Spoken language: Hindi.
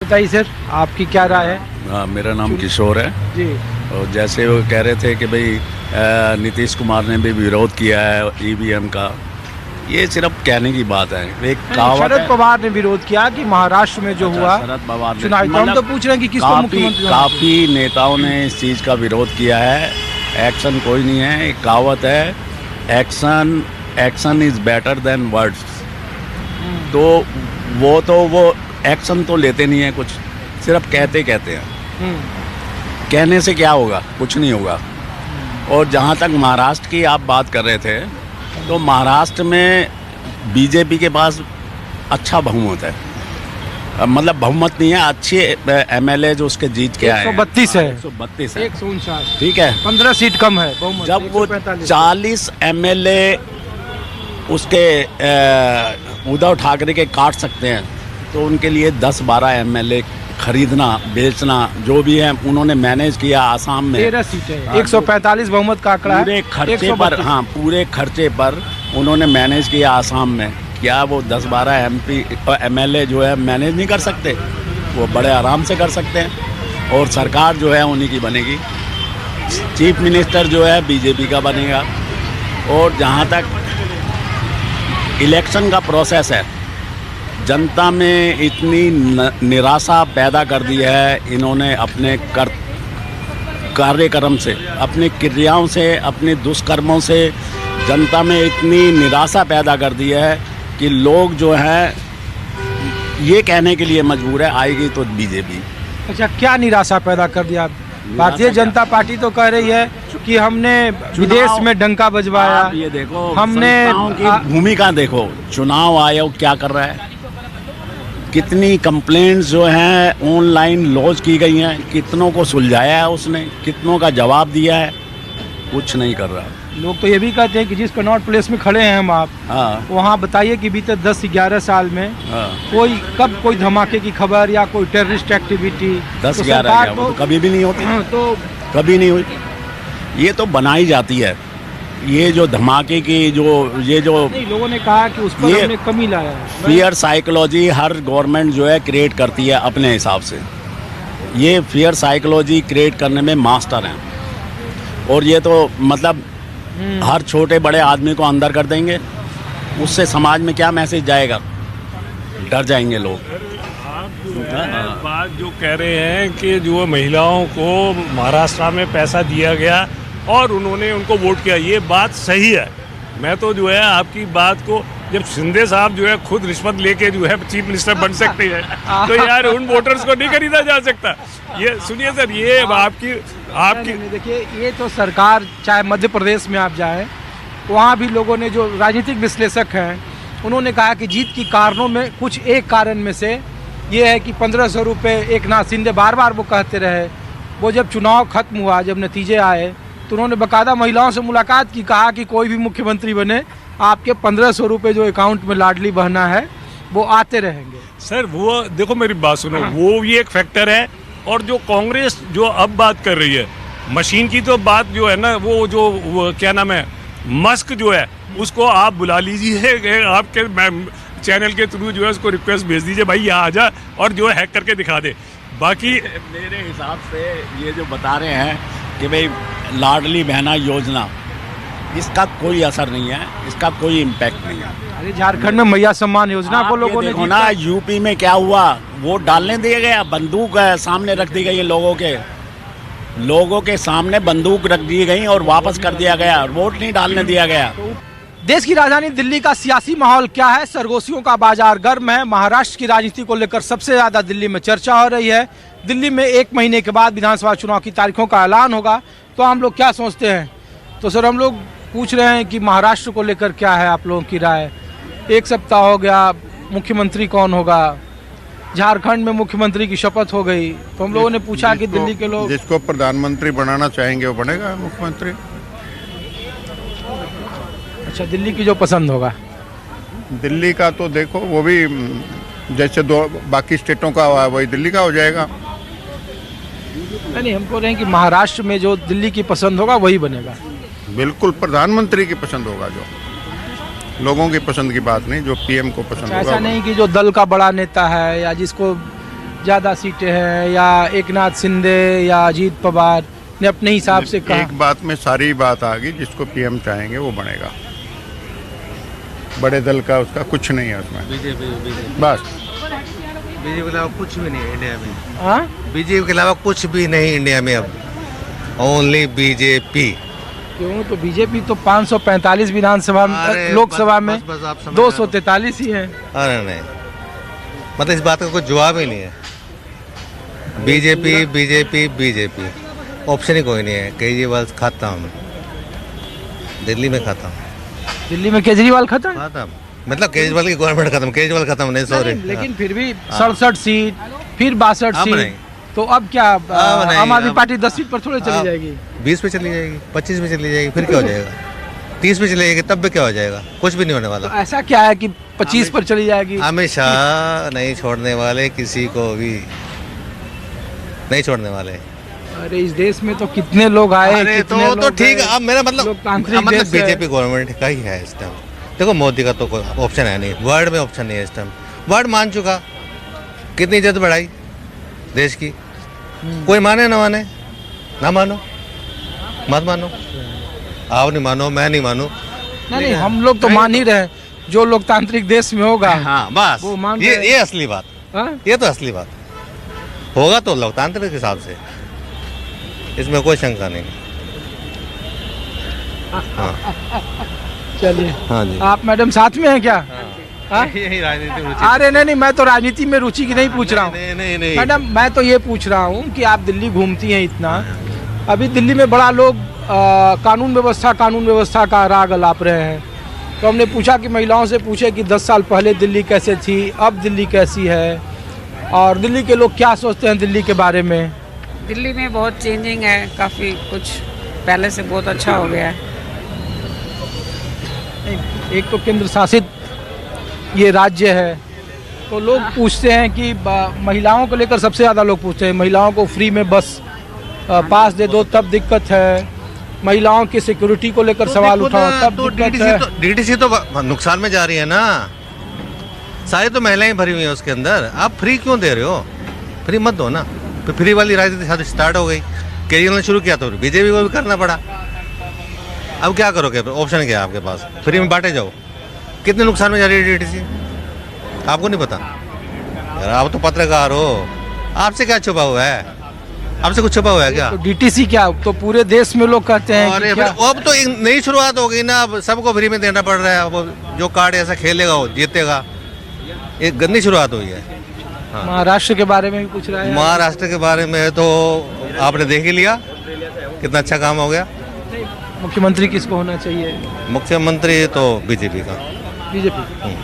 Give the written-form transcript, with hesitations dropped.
बताइए सर, आपकी क्या राय है? हाँ, मेरा नाम किशोर है। जी। और जैसे वो कह रहे थे कि भाई नीतीश कुमार ने भी विरोध किया है ईवीएम का, ये सिर्फ कहने की बात है। एक कहावत शरद है। पवार ने विरोध किया कि महाराष्ट्र में जो हुआ शरद पवार ने, चुनाव, तो हम तो पूछ रहे हैं कि किसको मुख्यमंत्री बनाना चाहिए? काफी नेताओं ने इस चीज का विरोध किया है। एक्शन कोई नहीं है। एक कहावत है, action is better than words. तो वो एक्शन तो लेते नहीं है, कुछ सिर्फ कहते हैं। कहने से क्या होगा? कुछ नहीं होगा। और जहाँ तक महाराष्ट्र की आप बात कर रहे थे, तो महाराष्ट्र में बीजेपी के पास अच्छा बहुमत है। मतलब बहुमत नहीं है, अच्छे एमएलए जो उसके जीत के आए 132 है। 132 है। 149, ठीक है, 15 सीट कम है बहुमत। जब वो 40 एमएलए उसके उद्धव ठाकरे के काट सकते हैं, तो उनके लिए 10-12 एमएलए खरीदना, बेचना, जो भी है उन्होंने मैनेज किया। आसाम में 13 सीटें, 145 बहुमत का आंकड़ा है। पूरे खर्चे पर, हाँ, पूरे खर्चे पर उन्होंने मैनेज किया आसाम में। क्या वो 10-12 एमएलए जो है मैनेज नहीं कर सकते? वो बड़े आराम से कर सकते हैं। और सरकार जो है उन्हीं की बनेगी। चीफ मिनिस्टर जो है बीजेपी का बनेगा। और जहाँ तक इलेक्शन का प्रोसेस है, जनता में इतनी निराशा पैदा कर दी है इन्होंने अपने कार्यक्रम से, अपनी क्रियाओं से, अपने दुष्कर्मों से जनता में इतनी निराशा पैदा कर दी है कि लोग जो हैं ये कहने के लिए मजबूर है, आएगी तो बीजेपी। अच्छा, क्या निराशा पैदा कर दिया? भारतीय जनता पार्टी तो कह रही है कि हमने विदेश में डंका बजवाया। आप ये देखो, हमने भूमिका देखो, चुनाव आयोग क्या कर रहा है। कितनी कंप्लेंट्स जो हैं ऑनलाइन लॉन्च की गई हैं, कितनों को सुलझाया है उसने, कितनों का जवाब दिया है? कुछ नहीं कर रहा। लोग तो ये भी कहते हैं कि जिस कनॉट प्लेस में खड़े हैं हम आप, हाँ, वहाँ बताइए कि बीते 10-11 साल में हाँ, कोई धमाके की खबर या कोई टेररिस्ट एक्टिविटी 10-11 तो कभी भी नहीं होती। तो कभी नहीं हुई। ये तो बनाई जाती है। ये जो धमाके की ये जो नहीं, लोगों ने कहा कि उस पर हमने कमी लाया है। फियर साइकोलॉजी हर गवर्नमेंट जो है क्रिएट करती है अपने हिसाब से। ये फियर साइकोलॉजी क्रिएट करने में मास्टर हैं। और ये तो मतलब हर छोटे बड़े आदमी को अंदर कर देंगे। उससे समाज में क्या मैसेज जाएगा? डर जाएंगे लोग। आप बात जो कह रहे हैं कि जो महिलाओं को महाराष्ट्र में पैसा दिया गया और उन्होंने उनको वोट किया, ये बात सही है। मैं तो जो है आपकी बात को, जब शिंदे साहब जो है खुद रिश्वत लेके जो है चीफ मिनिस्टर बन सकते हैं, तो यार उन वोटर्स को नहीं खरीदा जा सकता। ये सुनिए सर, ये आपकी देखिए, ये तो सरकार, चाहे मध्य प्रदेश में आप जाएं, वहाँ भी लोगों ने, जो राजनीतिक विश्लेषक हैं, उन्होंने कहा कि जीत की कारणों में कुछ एक कारण में से ये है कि 1500 रुपये एक नाथ शिंदे बार बार वो कहते रहे। वो जब चुनाव खत्म हुआ, जब नतीजे आए, तो उन्होंने बाकायदा महिलाओं से मुलाकात की, कहा कि कोई भी मुख्यमंत्री बने, आपके 1500 रुपये जो अकाउंट में लाडली बहना है वो आते रहेंगे। सर वो देखो, मेरी बात सुनो, वो भी एक फैक्टर है। और जो कांग्रेस जो अब बात कर रही है मशीन की, तो बात जो है ना, वो क्या नाम है, मस्क जो है, उसको आप बुला लीजिए, आपके चैनल के थ्रू जो है उसको रिक्वेस्ट भेज दीजिए, भाई यहाँ आ जा और जो है हैक करके दिखा दे। बाकी मेरे हिसाब से ये जो बता रहे हैं कि भाई लाडली बहना योजना, इसका कोई असर नहीं है, इसका कोई इम्पैक्ट नहीं है। अरे झारखंड में मैया सम्मान योजना को लोगों ने ना, यूपी में क्या हुआ, वोट डालने दिया गया, बंदूक सामने रख दी गई, लोगों के सामने बंदूक रख दी गई और वापस कर दिया गया, वोट नहीं डालने दिया गया। देश की राजधानी दिल्ली का सियासी माहौल क्या है? सरगोशियों का बाजार गर्म है। महाराष्ट्र की राजनीति को लेकर सबसे ज्यादा दिल्ली में चर्चा हो रही है। दिल्ली में 1 महीने के बाद विधानसभा चुनाव की तारीखों का ऐलान होगा। तो हम लोग क्या सोचते हैं? तो सर, हम लोग पूछ रहे हैं कि महाराष्ट्र को लेकर क्या है आप लोगों की राय? 1 सप्ताह हो गया, मुख्यमंत्री कौन होगा? झारखंड में मुख्यमंत्री की शपथ हो गई, तो हम लोगों ने पूछा कि दिल्ली के लोग, जिसको प्रधानमंत्री बनाना चाहेंगे वो बनेगा मुख्यमंत्री। अच्छा, दिल्ली की जो पसंद होगा। दिल्ली का तो देखो, वो भी जैसे बाकी स्टेटों का वही दिल्ली का हो जाएगा। नहीं, हम बोल रहे हैं कि महाराष्ट्र में जो दिल्ली की पसंद होगा वही बनेगा। बिल्कुल प्रधानमंत्री की पसंद होगा, जो लोगों की पसंद की बात नहीं, जो पीएम को पसंद होगा। ऐसा नहीं कि जो दल का बड़ा नेता है या जिसको ज़्यादा सीटें हैं, या एक नाथ शिंदे या अजीत पवार ने अपने हिसाब से कहा? एक बात में सारी बात आ गई, जिसको पीएम चाहेंगे वो बनेगा। बड़े दल का उसका कुछ नहीं है उसमें। बीजेपी बस बीजेपी के अलावा कुछ भी नहीं है इंडिया में। हाँ, बीजेपी के अलावा कुछ भी नहीं इंडिया में अब, ओनली बीजेपी। क्यों? तो बीजेपी तो 545 विधानसभा अरे लोकसभा में बस आप समझ 243 ही है। अरे नहीं, मतलब इस बात का कोई जवाब ही नहीं है। बीजेपी बीजेपी बीजेपी, ऑप्शन ही कोई नहीं है। केजरीवाल खत्म, दिल्ली में खत्म दिल्ली में केजरीवाल खत्म? खत्म, मतलब केजरीवाल की गवर्नमेंट खत्म, केजरीवाल खत्म नहीं, सॉरी। नहीं, लेकिन फिर भी 67 सीट, फिर 62 अब सीट, नहीं। तो अब क्या नहीं, आम आदमी अब- पार्टी 10 सीट पर थोड़े चली अब जाएगी? 20 पे चली जाएगी, 25 पे चली जाएगी, फिर क्या हो जाएगा? 30 पे चली जाएगी, तब भी क्या हो जाएगा? कुछ भी नहीं होने तो वाला। ऐसा क्या है कि 25 पर चली जाएगी? अमित शाह नहीं छोड़ने वाले, किसी को भी नहीं छोड़ने वाले। अरे इस देश में तो कितने लोग आए, अरे कितने तो लोग ठीक गए। है, अब मेरा मतलब लोकतांत्रिक मतलब देश है। बीजेपी गवर्नमेंट का ही है इस टाइम। देखो मोदी का तो कोई ऑप्शन है नहीं, वर्ड में ऑप्शन नहीं है इस टाइम। वर्ड मान चुका, कितनी इज्जत बढ़ाई देश की। कोई माने ना माने, ना मानो, मत मानो, आप नहीं मानो, मैं नहीं मानू। नहीं, हम लोग तो मान ही रहे हैं, जो लोकतांत्रिक देश में होगा। हाँ बस, वो मान रहे हैं। ये असली बात, हाँ? ये तो असली बात होगा तो लोकतांत्रिक के हिसाब से, इसमें कोई शंका नहीं। चलिए, हाँ जी, आप मैडम साथ में हैं क्या? हाँ? यही राजनीति रुचि। अरे नहीं, मैं तो राजनीति में रुचि की नहीं पूछ रहा हूँ नहीं मैडम, मैं तो ये पूछ रहा हूँ कि आप दिल्ली घूमती हैं इतना, अभी दिल्ली में बड़ा लोग कानून व्यवस्था का राग अलाप रहे हैं। तो हमने पूछा कि महिलाओं से पूछे कि 10 साल पहले दिल्ली कैसे थी, अब दिल्ली कैसी है, और दिल्ली के लोग क्या सोचते हैं दिल्ली के बारे में। दिल्ली में बहुत चेंजिंग है, काफ़ी कुछ पहले से बहुत अच्छा हो गया है। एक तो केंद्र शासित ये राज्य है, तो लोग पूछते हैं कि महिलाओं को लेकर सबसे ज़्यादा लोग पूछते हैं, महिलाओं को फ्री में बस पास दे दो तब दिक्कत है, महिलाओं की सिक्योरिटी को लेकर सवाल उठाओ तब तो दिक्कत है। डीटीसी तो नुकसान में जा रही है ना, सारी तो महिलाएं भरी हुई हैं उसके अंदर। आप फ्री क्यों दे रहे हो? फ्री मत दो ना। तो फ्री वाली राजनीति स्टार्ट हो गई, केजरीवाल ने शुरू किया तो बीजेपी को भी करना पड़ा। अब क्या करोगे? ऑप्शन क्या है आपके पास? फ्री में बांटे जाओ। कितने नुकसान में जा रही है डीटीसी, आपको नहीं पता? यार आप तो पत्रकार हो, आपसे क्या छुपा हुआ है? आपसे कुछ छुपा हुआ है क्या? तो डीटीसी क्या, तो पूरे देश में लोग कहते हैं अरे कि फिर क्या? अब तो एक नई शुरुआत हो गई ना, अब सबको फ्री में देना पड़ रहा है। अब जो कार्ड ऐसा खेलेगा वो जीतेगा, एक गंदी शुरुआत हुई है। महाराष्ट्र के बारे में भी पूछ रहा है। महाराष्ट्र के बारे में तो आपने देख ही लिया, कितना अच्छा काम हो गया। मुख्यमंत्री किसको होना चाहिए? मुख्यमंत्री तो बीजेपी का। बीजेपी।